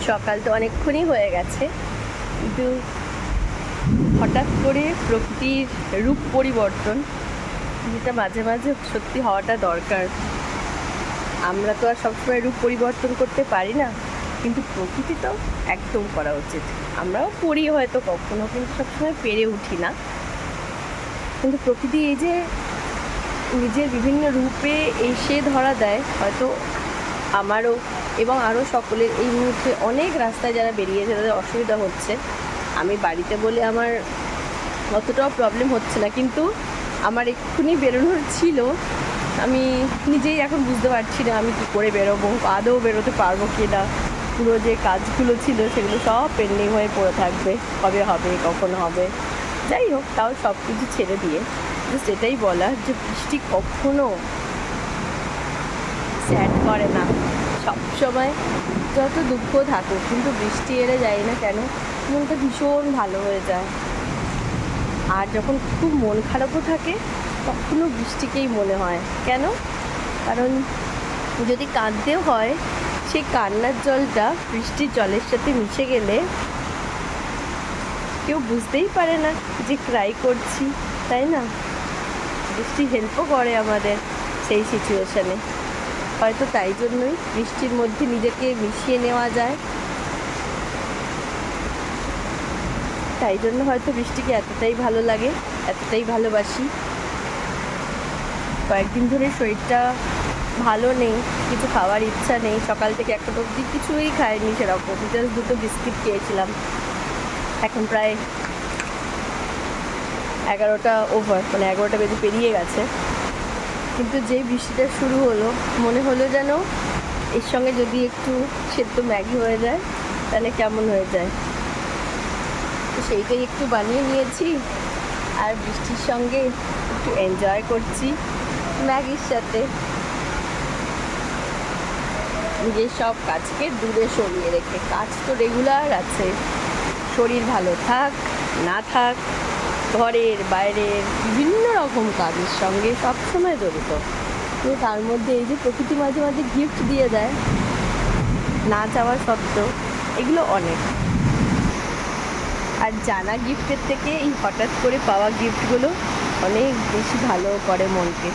সকাল তো অনেকক্ষণই হয়ে গেছে, কিন্তু হঠাৎ করে প্রকৃতির রূপ পরিবর্তন, যেটা মাঝে মাঝে সত্যি হওয়াটা দরকার। আমরা তো আর সবসময় রূপ পরিবর্তন করতে পারি না, কিন্তু প্রকৃতি তো একদম করা উচিত। আমরাও করি হয়তো কখনো, কিন্তু সবসময় পেরে উঠি না। কিন্তু প্রকৃতি এই যে নিজের বিভিন্ন রূপে এসে ধরা দেয়, হয়তো আমারও এবং আরও সকলের এই মুহূর্তে অনেক রাস্তায় যারা বেরিয়েছে তাদের অসুবিধা হচ্ছে। আমি বাড়িতে বলে আমার অতটাও প্রবলেম হচ্ছে না, কিন্তু আমার এক্ষুনি বেরোনোর ছিল। আমি নিজেই এখন বুঝতে পারছি না আমি কী করে বেরোবো, আদৌ বেরোতে পারবো কি না। পুরো যে কাজগুলো ছিল সেগুলো সব পেন্ডিং হয়ে পড়ে থাকবে, কবে হবে, কখন হবে। যাই হোক, তাও সব কিছু ছেড়ে দিয়ে জাস্ট এটাই বলার যে বৃষ্টি কখনো স্যাড করে না। সবসময় যত দুঃখ থাকুক, কিন্তু বৃষ্টি এলে যায় না কেন মনটা ভীষণ ভালো হয়ে যায়। আর যখন খুব মন খারাপও থাকে তখনও বৃষ্টিকেই মনে হয়। কেন? কারণ যদি কাঁদতেও হয়, সেই কান্নার জলটা বৃষ্টির জলের সাথে মিশে গেলে কেউ বুঝতেই পারে না যে ক্রাই করছি, তাই না? বৃষ্টি হেল্পও করে আমাদের সেই সিচুয়েশানে। হয়তো তাই জন্যই বৃষ্টির মধ্যে নিজেকে মিশিয়ে নেওয়া যায়, তাই জন্য হয়তো বৃষ্টিকে এতটাই ভালো লাগে, এতটাই ভালোবাসি। কয়েকদিন ধরে শরীরটা ভালো নেই, কিছু খাওয়ার ইচ্ছা নেই, সকাল থেকে একটা অবধি কিছুই খাইনি সেরকম, জাস্ট দুটো বিস্কিট খেয়েছিলাম। এখন প্রায় 11টা ওভার, মানে 11টা বেজে পেরিয়ে গেছে। কিন্তু যেই বৃষ্টিটা শুরু হলো, মনে হলো যেন এর সঙ্গে যদি একটু সেদ্ধ ম্যাগি হয়ে যায় তাহলে কেমন হয়ে যায়। তো সেইটাই একটু বানিয়ে নিয়েছি, আর বৃষ্টির সঙ্গে একটু এনজয় করছি ম্যাগির সাথে। নিজের সব কাজকে দূরে সরিয়ে রেখে, কাজ তো রেগুলার আছে, শরীর ভালো থাক না থাক, ঘরের বাইরের বিভিন্ন রকম কাজের সঙ্গে সবসময় জড়িত। তো তার মধ্যে এই যে প্রকৃতি মাঝে মাঝে গিফট দিয়ে দেয় না চাওয়া সত্ত্বেও, এগুলো অনেক। আর জানা গিফটের থেকে এই হঠাৎ করে পাওয়া গিফটগুলো অনেক বেশি ভালো করে মনকে।